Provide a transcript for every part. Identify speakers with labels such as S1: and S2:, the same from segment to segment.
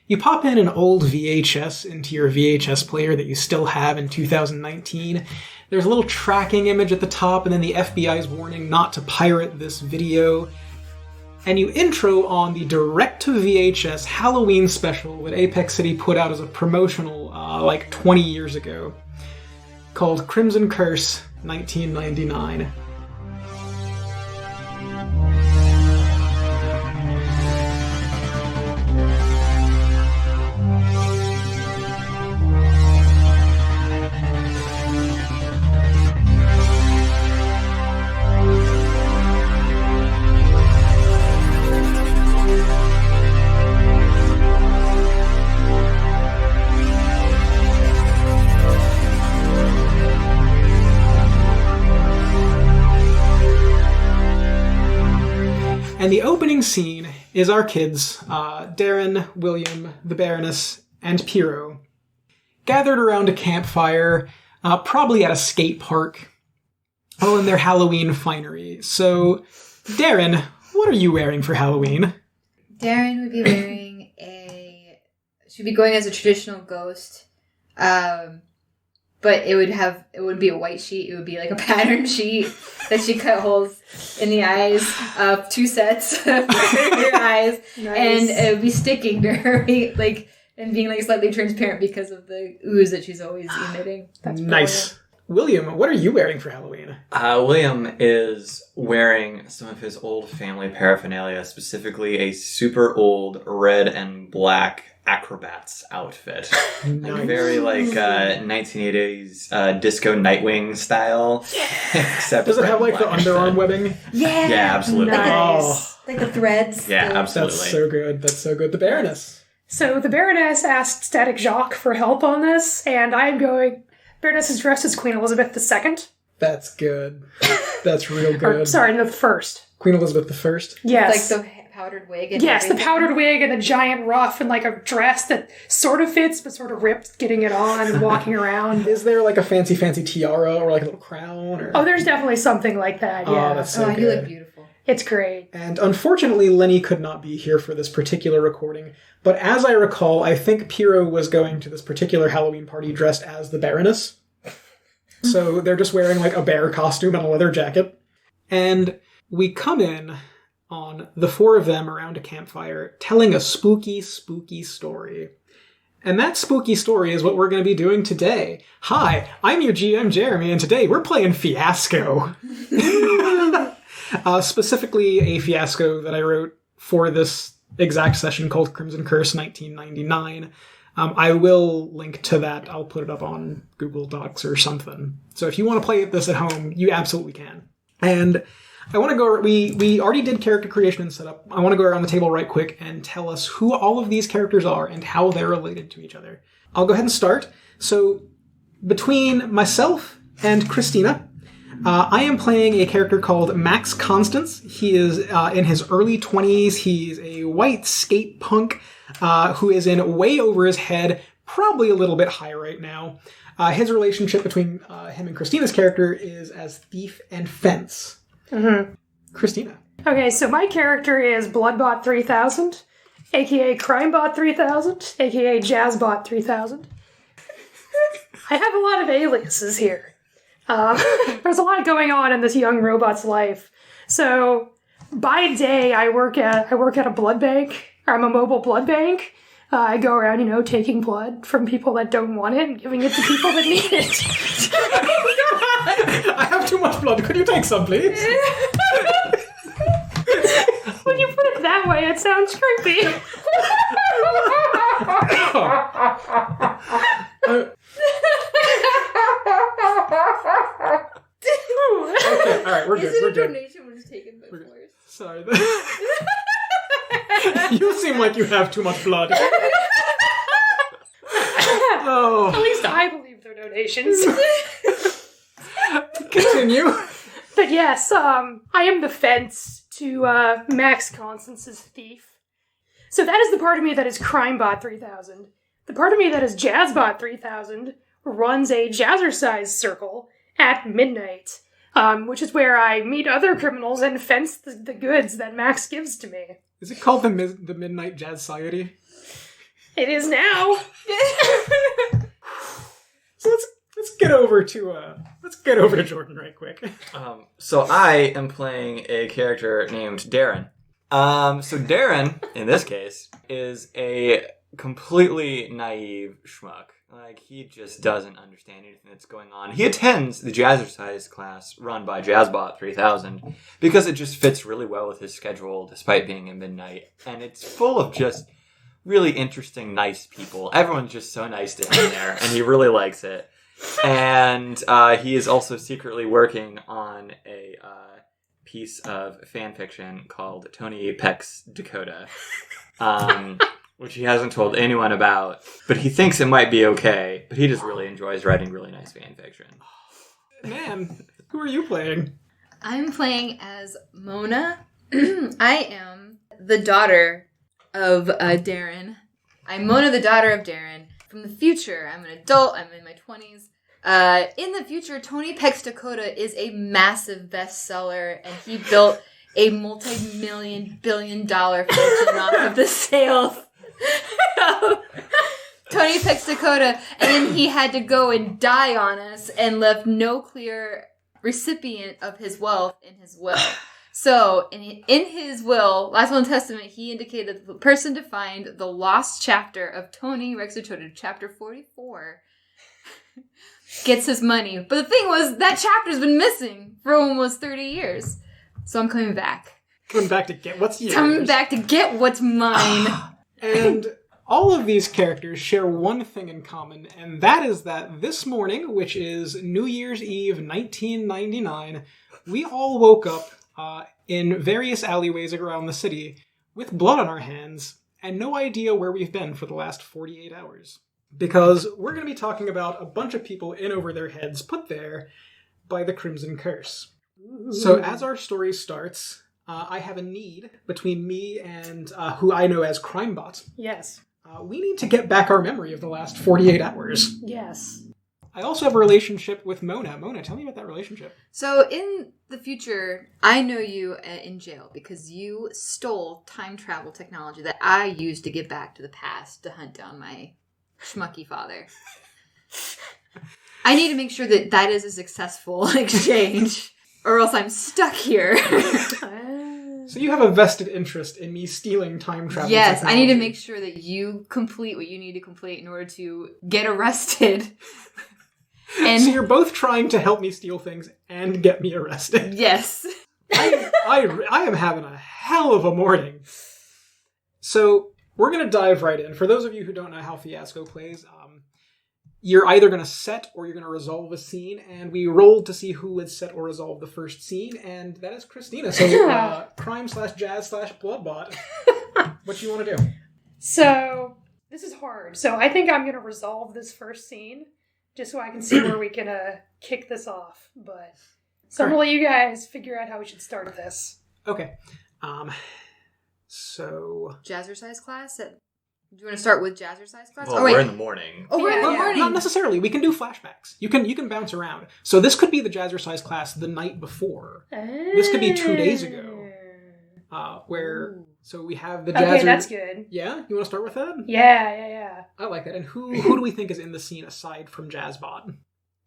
S1: You pop in an old VHS into your VHS player that you still have in 2019. There's a little tracking image at the top, and then the FBI's warning not to pirate this video. And you intro on the direct-to-VHS Halloween special that Apex City put out as a promotional like 20 years ago, called Crimson Curse 1999. And the opening scene is our kids, Darren, William, the Baroness, and Piero, gathered around a campfire, probably at a skate park, all in their Halloween finery. So, Darren, what are you wearing for Halloween?
S2: Darren would be wearing she'd be going as a traditional ghost, but it wouldn't be a white sheet, it would be like a pattern sheet that she cut holes in the eyes, 2 sets for her eyes, nice. And it would be sticking to her, and being slightly transparent because of the ooze that she's always emitting. That's
S1: nice. Brilliant. William, what are you wearing for Halloween?
S3: William is wearing some of his old family paraphernalia, specifically a super old red and black acrobats outfit. Nice. Very 1980s disco Nightwing style. Except
S1: does it have the underarm webbing?
S2: Yeah.
S3: Yeah, absolutely.
S2: Nice. Like the threads.
S3: Yeah, absolutely.
S1: That's so good. That's so good. The Baroness.
S4: So the Baroness asked Static Jacques for help on this, and I'm going... Baroness is dressed as Queen Elizabeth II.
S1: That's good. That's real good.
S4: No, the first.
S1: Queen Elizabeth I?
S4: Yes.
S2: Like the powdered wig and
S4: yes,
S2: everything.
S4: The powdered wig and the giant ruff and a dress that sort of fits but sort of ripped, getting it on and walking around.
S1: Is there a fancy tiara or a little crown? Or...
S4: Oh, there's definitely something like that, yeah.
S1: Oh, that's so good.
S2: You look beautiful.
S4: It's great.
S1: And unfortunately, Lenny could not be here for this particular recording, but as I recall, I think Piero was going to this particular Halloween party dressed as the Baroness. So they're just wearing a bear costume and a leather jacket. And we come in on the 4 of them around a campfire telling a spooky, spooky story. And that spooky story is what we're going to be doing today. Hi, I'm your GM, Jeremy, and today we're playing Fiasco. Specifically a fiasco that I wrote for this exact session called Crimson Curse 1999. I will link to that. I'll put it up on Google Docs or something. So if you want to play this at home, you absolutely can. And I want to go... We already did character creation and setup. I want to go around the table right quick and tell us who all of these characters are and how they're related to each other. I'll go ahead and start. So between myself and Christina, I am playing a character called Max Constance. He is in his early 20s. He's a white skate punk who is in way over his head, probably a little bit high right now. His relationship between him and Christina's character is as thief and fence. Mm-hmm. Christina.
S4: Okay, so my character is Bloodbot 3000, aka Crimebot 3000, aka Jazzbot 3000. I have a lot of aliases here. There's a lot going on in this young robot's life. So, by day, I work at a blood bank. I'm a mobile blood bank. I go around, taking blood from people that don't want it and giving it to people that need it.
S1: I have too much blood. Could you take some, please?
S4: When you put it that way, it sounds creepy.
S1: Okay, alright, we're good.
S2: Is it
S1: we're
S2: a
S1: good.
S2: donation was taken by force?
S1: Sorry. You seem like you have too much blood. Oh.
S4: At least I believe they're donations.
S1: Continue.
S4: But yes, I am the fence to Max Constance's thief. So that is the part of me that is Crimebot 3000. The part of me that is Jazzbot 3000 runs a jazzercise circle at midnight, which is where I meet other criminals and fence the goods that Max gives to me.
S1: Is it called the Midnight Jazz Society?
S4: It is now.
S1: So let's get over to Jordan right quick.
S3: So I am playing a character named Darren. So Darren, in this case, is a completely naive schmuck. Like, he just doesn't understand anything that's going on. He attends the jazzercise class run by Jazzbot 3000 because it just fits really well with his schedule despite being at midnight. And it's full of just really interesting, nice people. Everyone's just so nice to him there, and he really likes it. And he is also secretly working on a piece of fan fiction called Tony Peck's Dakota, which he hasn't told anyone about, but he thinks it might be okay, but he just really enjoys writing really nice fan fiction.
S1: Man, who are you playing?
S2: I'm playing as Mona. I am the daughter of Darren. I'm Mona, the daughter of Darren. From the future, I'm an adult, I'm in my 20s. In the future, Tony Peck's Dakota is a massive bestseller, and he built a multi-million, billion-dollar fortune off of the sales of Tony Peck's Dakota, and then he had to go and die on us and left no clear recipient of his wealth in his will. So, in his will, last will and testament, he indicated that the person to find the lost chapter of Tony Rex Dakota, chapter 44, gets his money. But the thing was, that chapter's been missing for almost 30 years. So I'm coming back.
S1: Coming back to get what's yours.
S2: Coming back to get what's mine.
S1: And all of these characters share one thing in common, and that is that this morning, which is New Year's Eve 1999, we all woke up in various alleyways around the city with blood on our hands and no idea where we've been for the last 48 hours. Because we're going to be talking about a bunch of people in over their heads put there by the Crimson Curse. So as our story starts, I have a need between me and who I know as Crimebot.
S4: Yes.
S1: We need to get back our memory of the last 48 hours.
S4: Yes.
S1: I also have a relationship with Mona. Mona, tell me about that relationship.
S2: So in the future, I know you in jail because you stole time travel technology that I used to get back to the past to hunt down my schmucky father. I need to make sure that that is a successful exchange, or else I'm stuck here.
S1: So you have a vested interest in me stealing time travel
S2: Yes,
S1: technology.
S2: I need to make sure that you complete what you need to complete in order to get arrested. And
S1: so you're both trying to help me steal things and get me arrested.
S2: yes.
S1: I am having a hell of a morning. So we're going to dive right in. For those of you who don't know how Fiasco plays, you're either going to set or you're going to resolve a scene, and we rolled to see who would set or resolve the first scene, and that is Christina. So crime/jazz/bloodbot. What do you want to do?
S4: So, this is hard. So, I think I'm going to resolve this first scene, just so I can see where we can kick this off. But so I'm going to let you guys figure out how we should start this.
S1: Okay. So...
S2: Jazzercise class? Do you want to start with jazzercise class?
S3: Well, we're in the morning.
S2: Oh, we're in the
S4: Yeah.
S2: morning.
S1: Not necessarily. We can do flashbacks. You can bounce around. So this could be the jazzercise class the night before. This could be 2 days ago. So we have the jazzer...
S4: Okay, that's good.
S1: Yeah? You want to start with that?
S4: Yeah.
S1: I like that. And who do we think is in the scene aside from Jazzbot?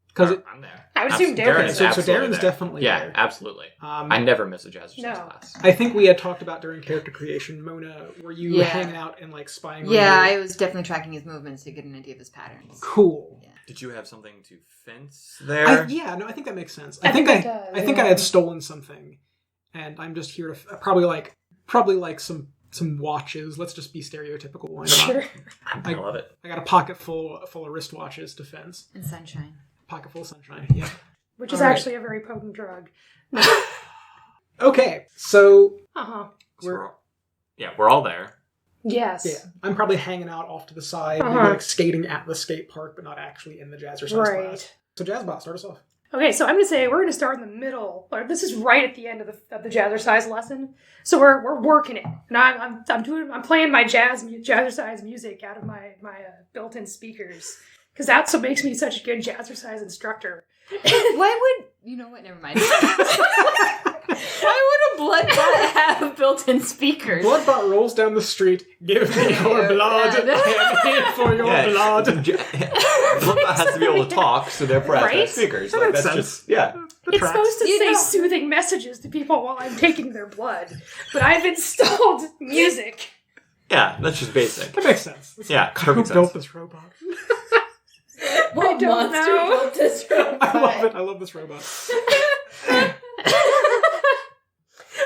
S1: Because
S3: I'm there.
S4: I would assume Darren.
S1: Okay, so
S3: absolutely
S1: Darren's
S3: there.
S1: definitely
S3: Yeah,
S1: there.
S3: absolutely.
S1: I
S3: I never miss a jazzercise class.
S1: I think we had talked about during character creation, Mona, were you
S2: Yeah.
S1: hanging out and like spying on
S2: Yeah,
S1: your-
S2: I was definitely tracking his movements to get an idea of his patterns.
S1: Cool.
S2: Yeah.
S3: Did you have something to fence there?
S1: I think that makes sense.
S4: I think it does,
S1: I think I
S4: yeah.
S1: had stolen something, and I'm just here to probably like some watches. Let's just be stereotypical. Why not?
S4: Sure.
S3: I love it.
S1: I got a pocket full of wristwatches to fence.
S2: And sunshine.
S1: Pocket full of sunshine. Yeah.
S4: Which is
S1: All right.
S4: actually a very potent drug.
S1: Okay, so
S4: Uh-huh.
S3: We're all there.
S4: Yes.
S1: yeah, I'm probably hanging out off to the side, maybe
S4: Uh-huh.
S1: like skating at the skate park, but not actually in the jazzercise
S4: Right.
S1: class. So Jazzbot, start us off.
S4: Okay, so I'm going to say we're going to start in the middle. Or this is right at the end of the jazzercise lesson. So we're working it, and I'm playing my jazzercise music out of my built-in speakers Because that's what makes me such a good jazzercise instructor.
S2: Why would... You know what? Never mind. Why would a bloodbot have built-in speakers?
S1: Bloodbot rolls down the street, give me your blood, pay me for your blood.
S3: Bloodbot has to be able to talk, so therefore it has to have
S4: Right?
S3: speakers.
S1: That
S3: Like,
S1: makes
S3: that's
S1: sense.
S3: just, yeah.
S1: The
S4: It's
S1: tracks.
S4: supposed to
S2: You
S4: say
S2: know-
S4: soothing messages to people while I'm taking their blood. But I've installed music.
S3: Yeah, that's just basic.
S1: That makes sense.
S3: Yeah,
S1: Who
S3: perfect
S1: built
S3: sense.
S1: this robot?
S2: What
S4: don't
S2: monster
S4: know.
S2: built this robot?
S1: I love it. I love this robot.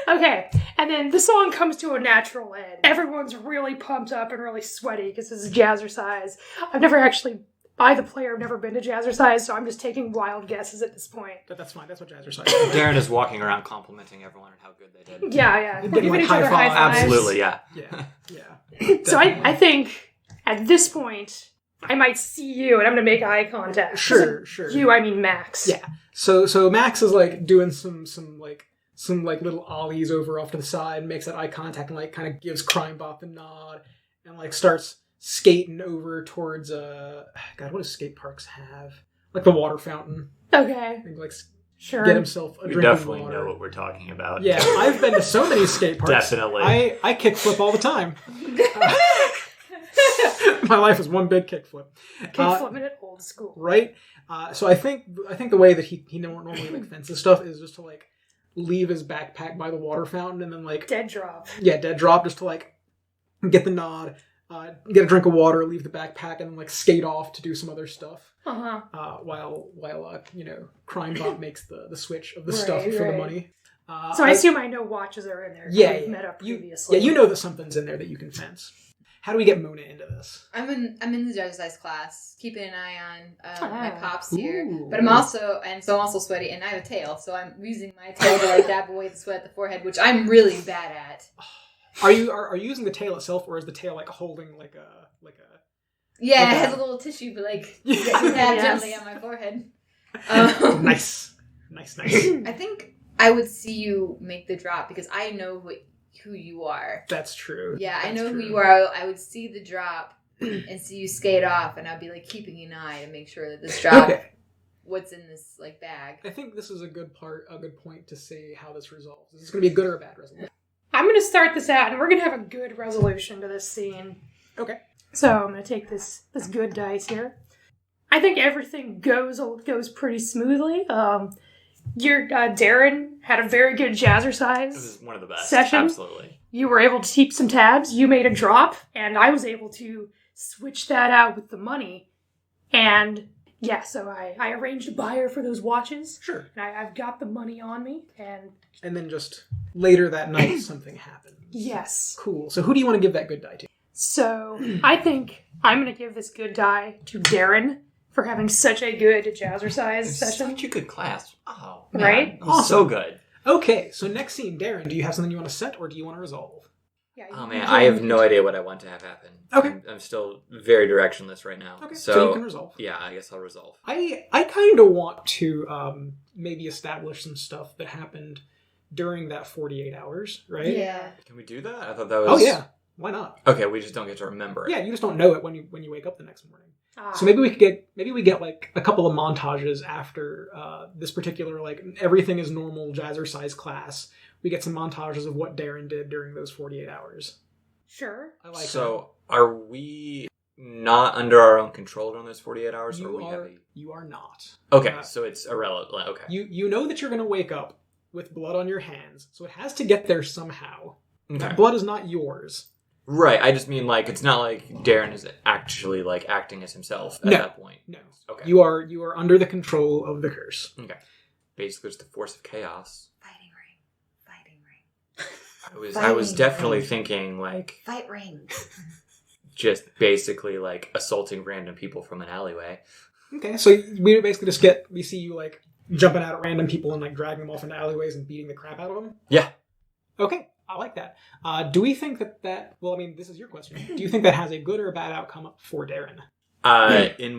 S4: Okay, and then the song comes to a natural end. Everyone's really pumped up and really sweaty because this is jazzercise. I've never actually, I, the player, have never been to jazzercise, so I'm just taking wild guesses at this point.
S1: But that's fine. That's what jazzercise is.
S3: Darren is walking around complimenting everyone on how good they did.
S4: Yeah. We're
S1: Getting,
S4: giving
S1: like,
S4: each other
S1: high
S4: high
S1: fives.
S4: fives.
S3: Absolutely, yeah.
S1: Yeah.
S4: So I think at this point, I might see you and I'm going to make eye contact.
S1: Sure.
S4: You, I mean Max.
S1: Yeah. So Max is like doing some little ollies over off to the side, makes that eye contact, and like kind of gives Crimebot the nod, and like starts skating over towards God, what do skate parks have? Like the water fountain.
S4: Okay,
S1: And like
S4: sure.
S1: get himself a
S3: We
S1: drink of
S3: definitely
S1: water.
S3: know what we're talking about.
S1: Yeah, I've been to so many skate parks.
S3: Definitely.
S1: I kickflip all the time. My life is one big kickflip.
S4: Kickflipping it old school.
S1: Right? So I think the way that he normally like fences stuff is just to like leave his backpack by the water fountain and then like
S4: Dead drop.
S1: dead drop, just to like get the nod, get a drink of water, leave the backpack, and then like skate off to do some other stuff. While Crimebot makes the switch of the stuff for the money.
S4: So I assume I know watches are in there. 'Cause
S1: Yeah,
S4: we've met up
S1: you
S4: previously.
S1: you know that something's in there that you can fence. How do we get Mona into this?
S2: I'm in the jazzercise class, keeping an eye on my pops here.
S1: Ooh.
S2: But I'm also sweaty, and I have a tail, so I'm using my tail to like dab away the sweat at the forehead, which I'm really bad at.
S1: Are you using the tail itself, or is the tail like holding like a
S2: Yeah,
S1: Okay.
S2: it has a little tissue, but like
S1: Yeah.
S2: dab
S4: Yes.
S2: gently on my forehead.
S1: nice.
S2: I think I would see you make the drop because I know who you are.
S1: That's true.
S2: Yeah, I
S1: That's
S2: know
S1: true.
S2: who you are. I would see the drop and see you skate off, and I'd be like keeping an eye to make sure that this drop,
S1: Okay.
S2: what's in this like bag.
S1: I think this is a good point to see how this resolves. Is this going to be a good or a bad resolution?
S4: I'm going to start this out, and we're going to have a good resolution to this scene.
S1: Okay.
S4: So I'm going to take this good dice here. I think everything goes pretty smoothly. Your Darren had a very good jazzercise.
S3: This is one of the best.
S4: Session.
S3: Absolutely.
S4: You were able to keep some tabs. You made a drop, and I was able to switch that out with the money. And yeah, so I arranged a buyer for those watches.
S1: Sure.
S4: And I've got the money on me, and
S1: And then just later that night, something happens.
S4: yes.
S1: Cool. So who do you want to give that good die to?
S4: So I think I'm going to give this good die to Darren for having such a good jazzercise
S3: It's
S4: session.
S3: such a good class. Oh, man.
S4: Right?
S3: He's so good.
S1: Okay, so next scene, Darren, do you have something you want to set, or do you want to resolve?
S4: Yeah,
S3: Oh
S4: you
S3: man,
S4: can-
S3: I have no idea what I want to have happen.
S1: Okay.
S3: I'm still very directionless right now.
S1: Okay,
S3: So,
S1: so you can resolve.
S3: yeah, I guess I'll resolve.
S1: I kind of want to maybe establish some stuff that happened during that 48 hours, right?
S2: Yeah.
S3: Can we do that? I thought that was.
S1: Oh yeah, why not?
S3: Okay, we just don't get to remember it.
S1: Yeah, you just don't know it when you wake up the next morning.
S4: Ah.
S1: So maybe we get like a couple of montages after this particular like everything is normal jazzercise class. We get some montages of what Darren did during those 48 hours.
S4: Sure.
S1: I like
S3: So, are we not under our own control during those 48
S1: that.
S3: hours? or
S1: You are not.
S3: Okay, so it's irrelevant. Okay.
S1: You know that you're going to wake up with blood on your hands, so it has to get there somehow.
S3: Okay.
S1: That blood is not yours.
S3: Right, I just mean like it's not like Darren is actually like acting as himself at
S1: No.
S3: that point.
S1: No.
S3: Okay.
S1: You are under the control of the curse.
S3: Okay. Basically, it's the force of chaos.
S2: Fighting ring.
S3: I was
S2: Fighting
S3: definitely
S2: ring.
S3: thinking like
S2: Fight ring.
S3: just basically like assaulting random people from an alleyway.
S1: Okay, so we basically just we see you like jumping out at random people and like dragging them off into alleyways and beating the crap out of them.
S3: Yeah.
S1: Okay, I like that. Do we think that? Well, I mean, this is your question. Do you think that has a good or a bad outcome for Darren?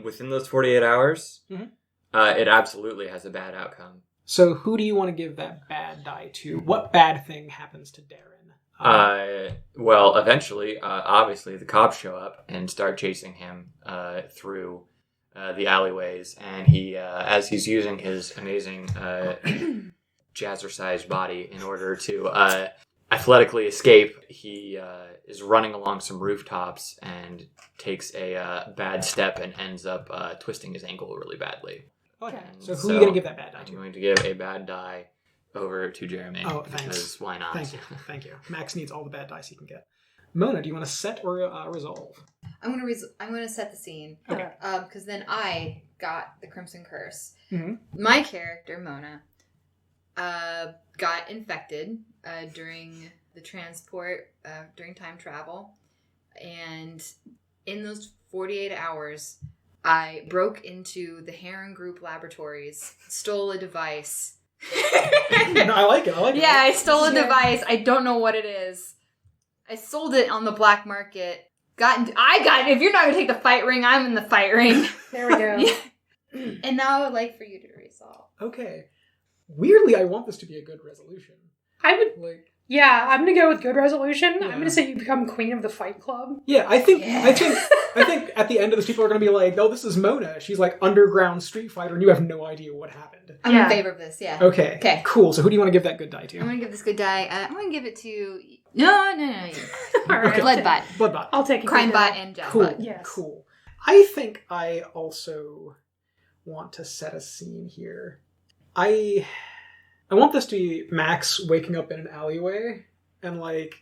S3: Within those 48 hours,
S1: Mhm.
S3: It absolutely has a bad outcome.
S1: So who do you want to give that bad die to? What bad thing happens to Darren?
S3: Well, eventually, obviously, the cops show up and start chasing him through the alleyways, and he, as he's using his amazing jazzercise body in order to athletically escape, he is running along some rooftops and takes a bad step and ends up twisting his ankle really badly.
S1: Okay.
S3: And
S1: So who are you going to give that bad die
S3: I'm
S1: to?
S3: going to give a bad die over to Jeremy.
S1: Oh, thanks.
S3: Because why not?
S1: Thank you. Max needs all the bad dice he can get. Mona, do you want to set or resolve?
S2: I'm gonna set the scene.
S1: Okay.
S2: Because then I got the Crimson Curse.
S1: Mm-hmm.
S2: My character Mona got infected during the transport during time travel, and in those 48 hours, I broke into the Heron Group laboratories, stole a device.
S1: No, I like it.
S2: Yeah, I stole a device. I don't know what it is. I sold it on the black market. If you're not going to take the fight ring, I'm in the fight ring.
S4: There we go.
S2: Yeah. And now I would like for you to resolve.
S1: Okay. Weirdly, I want this to be a good resolution.
S4: I would.
S1: Like,
S4: Yeah, I'm gonna go with good resolution.
S1: Yeah.
S4: I'm gonna say you become queen of the Fight Club.
S1: yeah, I think
S2: Yeah.
S1: at the end of this, people are going to be like, "Oh, this is Mona. She's like underground street fighter, and you have no idea what happened."
S2: I'm
S4: Yeah.
S2: in favor of this, yeah.
S1: Okay.
S2: Okay.
S1: Cool. So, who do you want to give that good die
S2: I'm
S1: to?
S2: going to give this good die. I'm going to give it to... No.
S4: All right,
S1: Okay.
S2: Bloodbot.
S1: Bloodbot.
S4: I'll take a
S2: Crimebot
S4: good die.
S2: and Jazzbot.
S1: Cool.
S4: Yes.
S1: Cool. I think I also want to set a scene here. I want this to be Max waking up in an alleyway, and like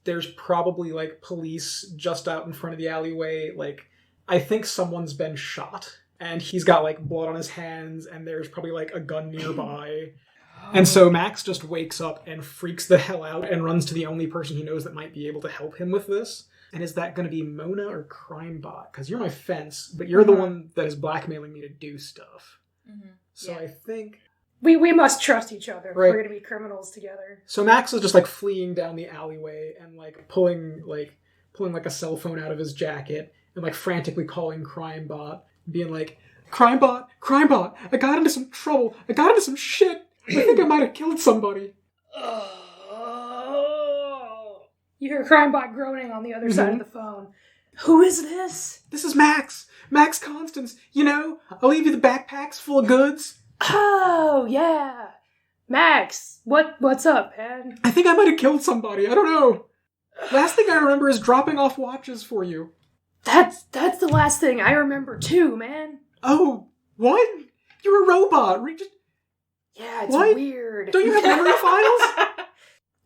S1: there's probably like police just out in front of the alleyway. Like I think someone's been shot, and he's got like blood on his hands, and there's probably like a gun nearby. And so Max just wakes up and freaks the hell out and runs to the only person he knows that might be able to help him with this. And is that going to be Mona or Crimebot? Because you're my fence, but you're the one that is blackmailing me to do stuff.
S2: Mm-hmm.
S1: So
S2: Yeah.
S1: I think...
S4: We must trust each other.
S1: Right.
S4: We're gonna be criminals together.
S1: So Max is just like fleeing down the alleyway and like pulling like a cell phone out of his jacket and like frantically calling Crimebot, being like, Crimebot, I got into some trouble. I got into some shit. I think I might have killed somebody.
S4: You hear Crimebot groaning on the other side of the phone. Who is this?
S1: This is Max. Max Constance. You know, I'll leave you the backpacks full of goods.
S4: Oh, yeah. Max, what's up, man?
S1: I think I might have killed somebody. I don't know. Last thing I remember is dropping off watches for you.
S4: That's the last thing I remember too, man.
S1: Oh, what? You're a robot.
S4: Yeah, it's
S1: What?
S4: weird.
S1: Don't you have memory files?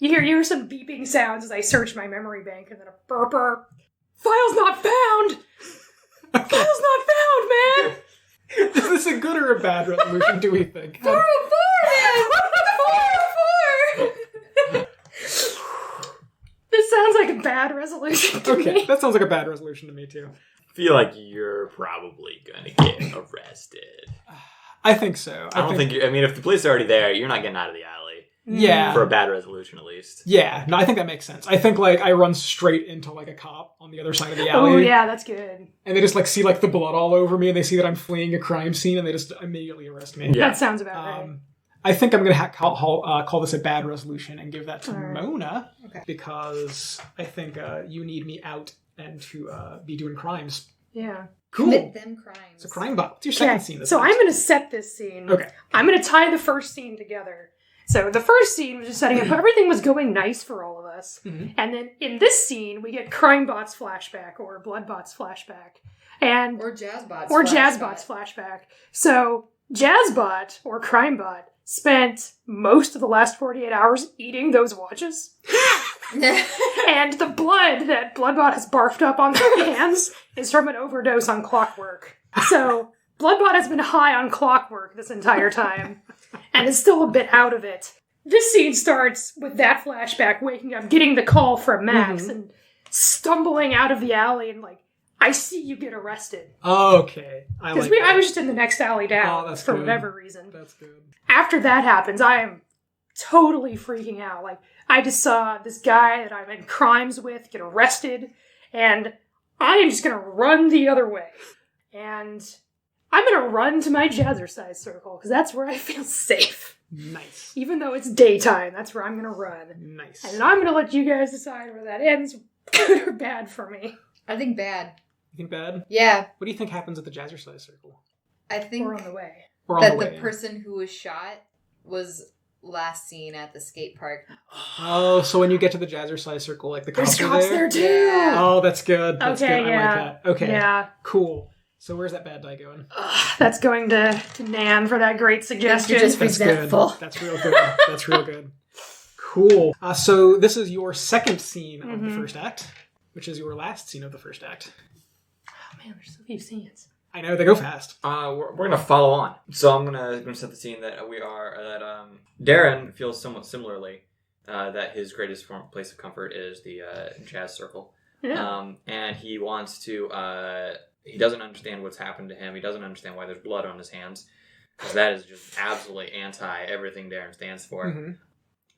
S4: You hear some beeping sounds as I search my memory bank, and then a burp. File's not found! File's not found, man!
S1: Is this a good or a bad resolution, do we think?
S2: 404,
S4: This sounds like a bad resolution to
S1: Okay,
S4: me.
S1: that sounds like a bad resolution to me, too.
S3: I feel like you're probably gonna get arrested.
S1: I think so.
S3: I don't think you. I mean, if the police are already there, you're not getting out of the alley
S1: Yeah.
S3: for a bad resolution, at least.
S1: Yeah, no, I think that makes sense. I think, like, I run straight into, like, a cop on the other side of the alley.
S4: Oh, yeah, that's good.
S1: And they just, like, see, like, the blood all over me, and they see that I'm fleeing a crime scene, and they just immediately arrest me.
S3: Yeah.
S4: That sounds about right.
S1: I think I'm going to call this a bad resolution and give that to
S4: All right.
S1: Mona,
S2: Okay.
S1: because I think you need me out and to be doing crimes.
S4: Yeah.
S1: Cool.
S2: Commit them crimes.
S1: So Crimebot, what's your second scene this
S4: so
S1: time?
S4: I'm going to set this scene.
S1: Okay.
S4: I'm going to tie the first scene together. So the first scene was just setting up, everything was going nice for all of us.
S1: Mhm.
S4: And then in this scene, we get Crimebot's flashback or Bloodbot's flashback. And
S2: Or Jazzbot's
S4: Jazzbot's flashback. So Jazzbot or Crimebot spent most of the last 48 hours eating those watches. And the blood that Bloodbot has barfed up on their hands is from an overdose on clockwork. So Bloodbot has been high on clockwork this entire time and is still a bit out of it. This scene starts with that flashback waking up, getting the call from Max and stumbling out of the alley and like, I see you get arrested.
S1: Okay.
S4: Because
S1: that.
S4: I was just in the next alley down
S1: Oh, that's
S4: for
S1: good.
S4: whatever reason.
S1: That's good.
S4: After that happens, I am totally freaking out. Like, I just saw this guy that I'm in crimes with get arrested, and I am just going to run the other way. And I'm going to run to my jazzercise circle, because that's where I feel safe.
S1: Nice.
S4: Even though it's daytime, that's where I'm going to run.
S1: Nice.
S4: And I'm going to let you guys decide where that ends, good or bad for me.
S2: I think bad.
S1: You think bad?
S2: Yeah,
S1: What do you think happens at the Jazzercise Circle?
S2: I think
S4: We're on the way.
S1: Or on
S2: that
S1: the way?
S2: the person who was shot was last seen at the skate park.
S1: Oh, so when you get to the Jazzercise Circle, like the
S4: There's
S1: cops are
S4: cops
S1: there?
S4: there too.
S2: Yeah.
S1: Oh, that's good. That's
S4: Okay,
S1: good. I
S4: yeah.
S1: like that. Okay.
S4: Yeah.
S1: Cool. So where's that bad die going?
S4: That's going to Nan for that great suggestion.
S2: Just
S1: That's
S2: resentful.
S1: good. That's real good. That's real good. Cool. So this is your second scene of the first act, which is your last scene of the first act.
S4: Oh man, there's so few scenes.
S1: I know, they go fast.
S3: We're gonna follow on. So I'm gonna set the scene that Darren feels somewhat similarly that his greatest place of comfort is the jazz circle.
S4: Yeah.
S3: And he wants to. He doesn't understand what's happened to him. He doesn't understand why there's blood on his hands, because that is just absolutely anti everything Darren stands for.
S1: Mm-hmm.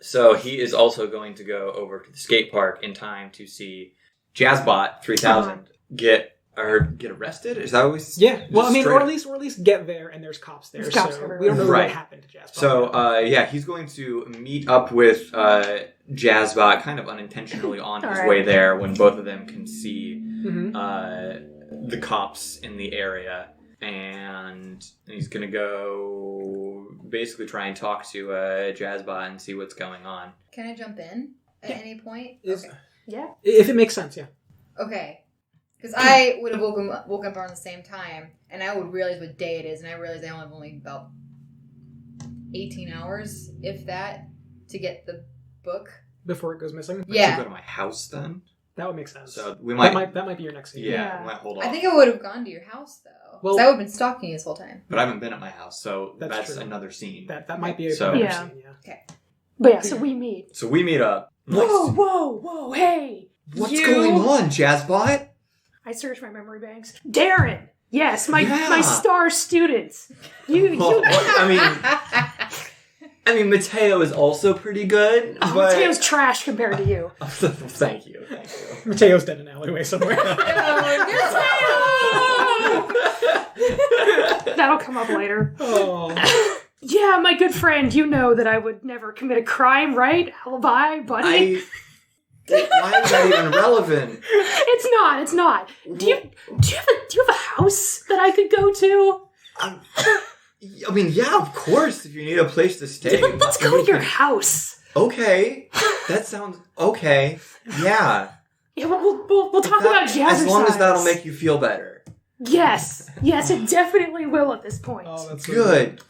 S3: So he is also going to go over to the skate park in time to see Jazzbot 3000 get arrested. Is that what we?
S1: Yeah. Well, I mean, or
S3: straight-
S1: at least get there, and there's cops there.
S4: There's cops
S1: so
S4: everywhere.
S1: we don't know
S3: Right.
S1: what happened to Jazzbot.
S3: So he's going to meet up with Jazzbot kind of unintentionally on his
S4: Alright.
S3: way there when both of them can see
S1: Mhm.
S3: the cops in the area, and he's gonna go basically try and talk to Jazzbot and see what's going on.
S2: Can I jump in at any point?
S1: Is-
S4: Yeah.
S1: If it makes sense, yeah.
S2: Okay. Because I would have woken up around the same time, and I would realize what day it is, and I realized I only have only about 18 hours, if that, to get the book.
S1: Before it goes missing.
S3: Should
S2: Yeah.
S3: go to my house then.
S1: That would make sense.
S3: So we might.
S1: That might be your next scene.
S3: Yeah,
S4: Yeah.
S3: we might hold off.
S2: I think I would have gone to your house, though.
S1: Well-
S2: Well, I would have been stalking you this whole time.
S3: But I haven't been at my house, so
S1: That's
S3: that's
S1: true.
S3: another scene.
S1: That might be a
S3: So-
S1: better
S4: Yeah.
S1: scene, yeah.
S4: But yeah, so we meet.
S3: So we meet up.
S4: Whoa, hey!
S3: What's
S4: you-
S3: going on, Jazzbot?
S4: I searched my memory banks. Darren! Yes, my
S3: Yeah.
S4: star students. You
S3: Well, I mean, Mateo is also pretty good,
S4: oh,
S3: but
S4: Mateo's trash compared to you.
S3: thank you.
S1: Mateo's dead in an alleyway somewhere.
S4: That'll come up later.
S1: Oh.
S4: Yeah, my good friend, you know that I would never commit a crime, right? Alibi, buddy?
S3: Why is that even relevant?
S4: It's not. Do you have a house that I could go to?
S3: I mean, yeah, of course. If you need a place to stay,
S4: Let's go to your house.
S3: Okay, that sounds okay. Yeah,
S4: Yeah, we'll talk about jazzercise.
S3: as long as that'll make you feel better.
S4: Yes, it definitely will at this point.
S1: Oh, that's so
S3: Good.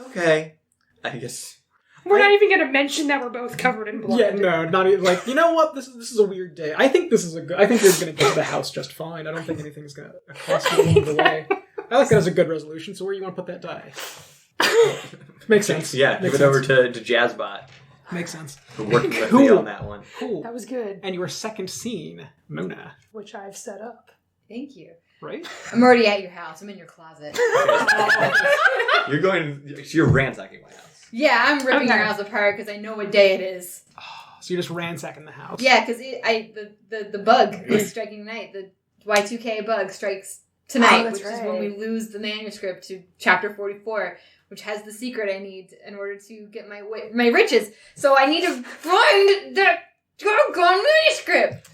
S3: Okay. I guess.
S4: We're not even going to mention that we're both covered in blood.
S1: Yeah, no, not even like, you know what? This is a weird day. I think you're gonna get to the house just fine. I don't think anything's gonna cost you along the way. I like that as a good resolution. So where do you want to put that die? Makes sense.
S3: Yeah,
S1: Makes
S3: give it over
S1: sense.
S3: to Jazzbot.
S1: Makes sense.
S3: For working with
S1: Cool.
S3: me on that one.
S1: Cool.
S4: That was good,
S1: And your second scene, Mona,
S4: which I've set up.
S2: Thank you.
S1: right?
S2: I'm already at your house. I'm in your closet.
S3: You're ransacking my house.
S2: Yeah, I'm ripping
S4: Okay.
S2: your house apart because I know what day it is.
S1: So you're just ransacking the house.
S2: Yeah, because the bug is striking tonight. The Y2K bug strikes tonight,
S4: that's
S2: which is when we
S4: right.
S2: lose the manuscript to chapter 44, which has the secret I need in order to get my riches. So I need to find that doggone manuscript.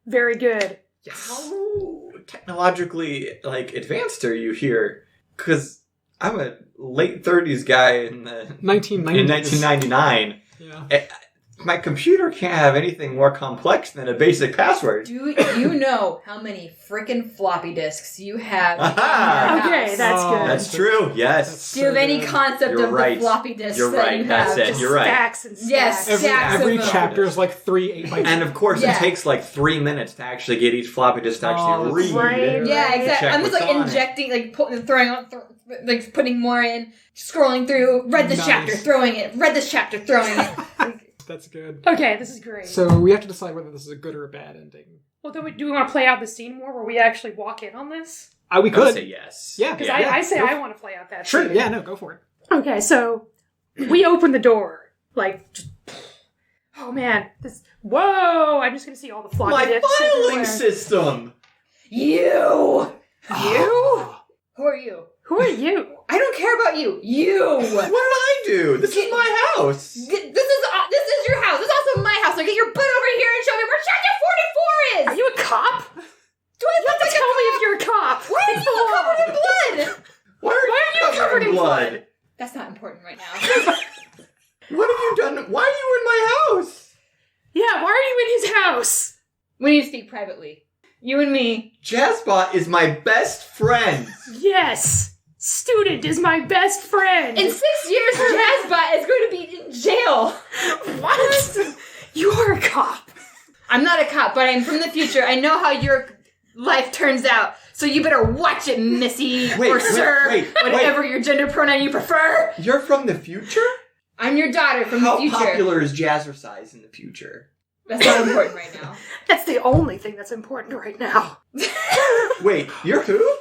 S4: Very good.
S1: Yes.
S3: How technologically advanced are you here? Because I'm a late 30s guy in
S1: 1990.
S3: 1999.
S1: Yeah.
S3: My computer can't have anything more complex than a basic password.
S2: Do you know how many freaking floppy disks you have in your
S3: Aha!
S4: Okay,
S2: house?
S4: that's good.
S3: That's true. Yes.
S2: Do you have any concept
S3: You're
S2: of
S3: right.
S2: the floppy disks
S3: You're
S2: that
S3: right.
S2: you
S3: That's
S2: have?
S3: it.
S2: Just
S3: You're right.
S4: Stacks and stacks.
S2: Yes. Stacks of
S1: Every
S2: them.
S1: chapter is like 3 8x2.
S3: And of course,
S2: Yeah.
S3: it takes 3 minutes to actually get each floppy disk to actually
S1: Oh,
S3: read.
S4: right.
S2: Yeah,
S3: Check
S2: exactly. I'm just
S3: what's on it.
S2: injecting, throwing on, putting more in, scrolling through, read this
S1: Nice.
S2: chapter, throwing it, read this chapter, throwing it.
S1: That's good.
S4: Okay, this is great.
S1: So we have to decide whether this is a good or a bad ending.
S4: Well, do we want to play out the scene more where we actually walk in on this?
S1: We
S3: I would
S1: could.
S3: say yes.
S1: Yeah.
S4: Because
S1: Yeah.
S4: I say
S1: Go
S4: I want to play out that
S1: Sure.
S4: scene.
S1: Yeah. No. Go for it.
S4: Okay, so we open the door. Oh man. Whoa! I'm just going to see all the floppy
S3: My
S4: disks
S3: filing
S4: everywhere.
S3: system!
S2: You!
S4: You?
S2: Who are you?
S4: Who are you?
S2: I don't care about you. You!
S3: What did I do? This is my house!
S2: This is your house. This is also my house. Now get your butt over here and show me where chapter 44 there is!
S4: Are you a cop?
S2: Do I
S4: You have to tell me if you're a cop.
S2: Why are you covered in blood?
S3: Why are you covered in blood?
S2: That's not important right now.
S3: What have you done? Why are you in my house?
S4: Yeah, why are you in his house?
S2: We need to speak privately. You and me.
S3: Jazzbot is my best friend.
S4: Yes. Student is my best friend.
S2: In 6 years, Jazzbot is going to be in jail.
S4: What? You are a cop.
S2: I'm not a cop, but I'm from the future. I know how your life turns out. So you better watch it, missy or sir, whatever your gender pronoun you prefer.
S3: You're from the future?
S2: I'm your daughter from the future.
S3: How popular is jazzercise in the future?
S2: That's not important right now.
S4: That's the only thing that's important right now.
S3: Wait, you're who?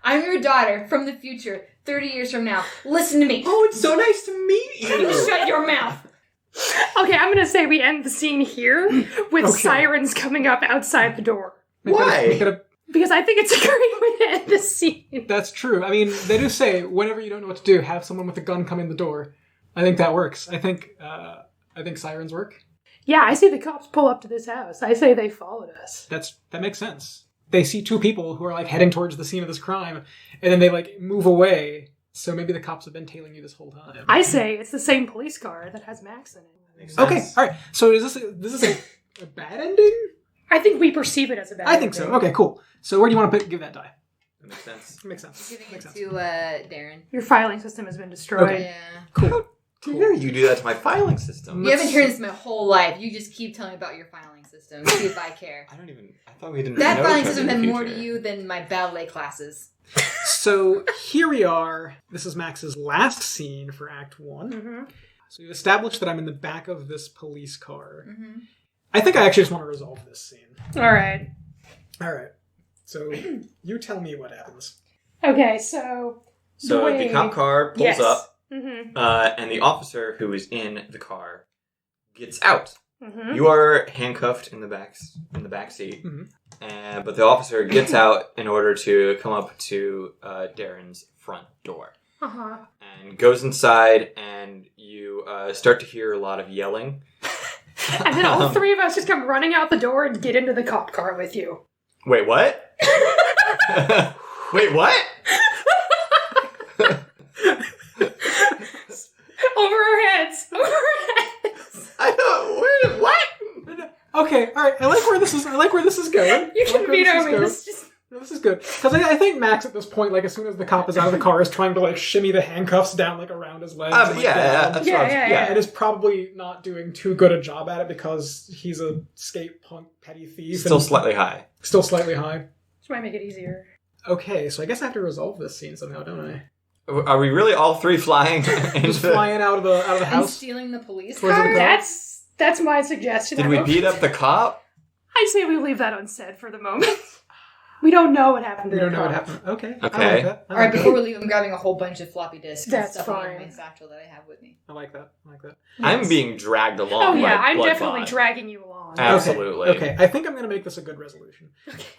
S2: I'm your daughter from the future, 30 years from now. Listen to me.
S3: Oh, it's so nice to meet you.
S2: Shut your mouth.
S4: Okay, I'm gonna say we end the scene here with sirens coming up outside the door.
S3: Why?
S4: Because I think it's a great way to end the scene.
S1: That's true. I mean, they do say whenever you don't know what to do, have someone with a gun come in the door. I think that works. I think sirens work.
S4: Yeah, I see the cops pull up to this house. I say they followed us.
S1: That makes sense. They see two people who are like heading towards the scene of this crime, and then they like move away. So maybe the cops have been tailing you this whole time.
S4: I say it's the same police car that has Max in it.
S1: Okay, all right. So is this a bad ending?
S4: I think we perceive it as a bad
S1: I think so. Okay, cool. So where do you want to give that die?
S3: That makes sense.
S1: Makes sense.
S2: Giving
S1: Makes
S2: it
S1: sense.
S2: to Darren.
S4: Your filing system has been destroyed.
S1: Okay.
S2: Yeah.
S1: Cool.
S3: Dare you do that to my filing system?
S2: You haven't heard this my whole life. You just keep telling me about your filing system. See if I care.
S3: I thought we didn't
S2: That
S3: know
S2: filing
S3: each other
S2: system
S3: in
S2: meant
S3: the
S2: more to
S3: future.
S2: you than my ballet classes.
S1: So here we are. This is Max's last scene for Act 1.
S4: Mm-hmm.
S1: So we've established that I'm in the back of this police car.
S2: Mm-hmm.
S1: I think I actually just want to resolve this scene.
S4: All right.
S1: All right. So you tell me what happens.
S4: Okay, so...
S3: So the cop car pulls up,
S4: Mm-hmm.
S3: and the officer who is in the car gets out.
S4: Mm-hmm.
S3: You are handcuffed in the back seat, but the officer gets out in order to come up to Darren's front door
S4: Uh-huh.
S3: and goes inside, and you start to hear a lot of yelling.
S4: And then all three of us just come running out the door and get into the cop car with you.
S3: Wait, what? Wait, what?
S4: Over our heads! Over our heads!
S3: I don't. Wait, what?
S1: Okay, all right. I like where this is going.
S4: You
S1: I
S4: can
S1: like where
S4: veto me.
S1: going.
S4: This is just...
S1: No, this is good because I think Max at this point, like as soon as the cop is out of the car, is trying to like shimmy the handcuffs down like around his legs. And, like,
S3: Yeah,
S1: down.
S4: Yeah.
S1: And is probably not doing too good a job at it because he's a skate punk petty thief.
S3: Still
S1: and
S3: slightly high.
S1: Still slightly high.
S4: This might make it easier.
S1: Okay, so I guess I have to resolve this scene somehow, don't I?
S3: Are we really all three flying?
S1: Just flying out of the
S2: And
S1: house.
S2: stealing the police
S1: Towards the
S2: car?
S1: car?
S4: That's my suggestion.
S3: Did we beat up the cop?
S4: I say we leave that unsaid for the moment. We don't know what happened to
S1: We
S4: the
S1: don't know what
S4: cop.
S1: happened. Okay.
S3: Okay.
S1: I like that. I
S2: Alright,
S1: like
S2: before we leave, I'm grabbing a whole bunch of floppy disks
S4: That's
S2: and stuff
S4: fine.
S2: in my satchel that I have with me.
S1: that. I like that. I like that.
S3: I'm being dragged along.
S4: Oh yeah,
S3: by
S4: I'm
S3: Bloodbot.
S4: definitely dragging you along.
S3: Absolutely.
S1: Okay. I think I'm going to make this a good resolution.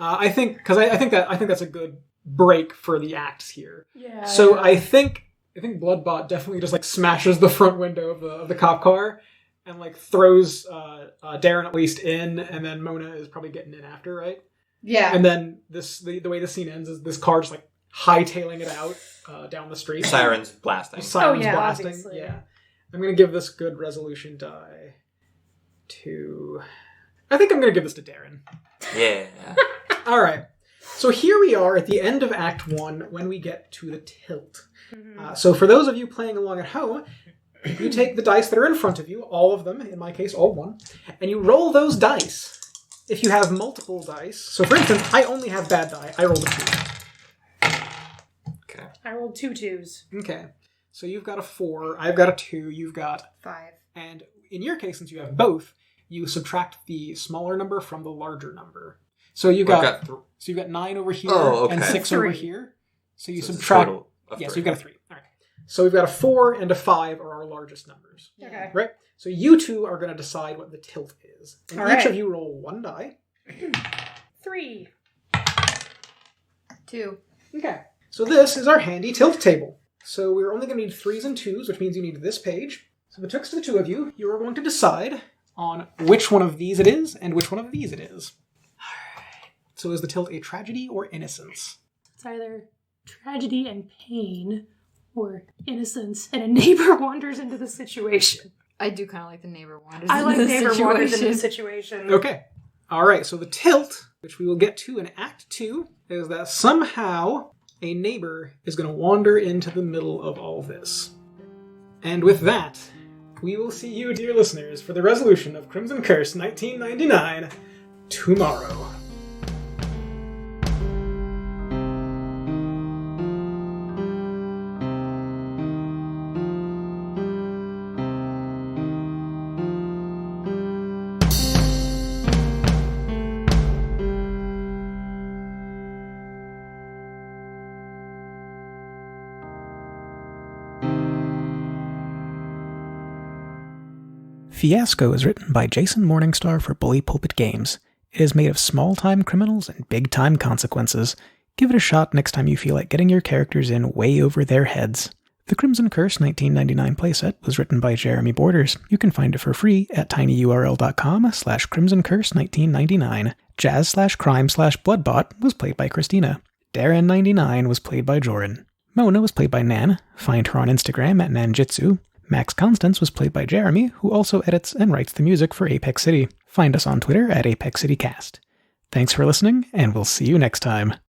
S1: I think because I think that's a good break for the acts here.
S4: Yeah.
S1: So I think Bloodbot definitely just like smashes the front window of the cop car and like throws Darren at least in, and then Mona is probably getting in after, right?
S2: Yeah.
S1: And then the way the scene ends is this car just like hightailing it out down the street.
S3: Sirens blasting.
S1: Sirens
S4: yeah,
S1: blasting.
S4: obviously.
S1: Yeah. I'm gonna give this good resolution die to. I think I'm gonna give this to Darren.
S3: Yeah.
S1: All right. So here we are at the end of Act 1 when we get to the tilt. So for those of you playing along at home, you take the dice that are in front of you, all of them, in my case, all one, and you roll those dice. If you have multiple dice, so for instance, I only have bad die. I rolled a 2.
S3: Okay.
S4: I rolled 2 2s.
S1: Okay. So you've got a 4, I've got a 2, you've got...
S2: 5.
S1: And in your case, since you have both, you subtract the smaller number from the larger number. So you got... So you've got 9 over here and 6 over
S4: 3.
S1: here. So you
S3: So it's a
S1: subtract...
S3: total of
S1: Yeah, so
S3: 3.
S1: you've got a 3. All right. So we've got a 4 and a 5 are our largest numbers.
S4: Okay.
S1: Right? So you two are going to decide what the tilt is. And
S4: All
S1: each
S4: right.
S1: of you roll 1 die.
S4: 3.
S2: 2.
S1: Okay. So this is our handy tilt table. So we're only going to need 3s and 2s, which means you need this page. So betwixt the two of you, you are going to decide on which one of these it is and which one of these it is. So is the tilt a tragedy or innocence?
S4: It's either tragedy and pain or innocence, and a neighbor wanders into the situation.
S2: I do kind of like the neighbor wanders.
S4: I like
S2: into the
S4: neighbor wanders into the
S2: situation.
S4: situation.
S1: Okay. All right, so the tilt, which we will get to in Act 2, is that somehow a neighbor is going to wander into the middle of all this. And with that, we will see you, dear listeners, for the resolution of Crimson Curse 1999 tomorrow. Fiasco is written by Jason Morningstar for Bully Pulpit Games. It is made of small-time criminals and big-time consequences. Give it a shot next time you feel like getting your characters in way over their heads. The Crimson Curse 1999 playset was written by Jeremy Borders. You can find it for free at tinyurl.com/crimsoncurse1999. Jazz/crime/bloodbot was played by Christina. Darren99 was played by Joran. Mona was played by Nan. Find her on Instagram at Nanjitsu. Max Constance was played by Jeremy, who also edits and writes the music for Apex City. Find us on Twitter at Apex City Cast. Thanks for listening, and we'll see you next time.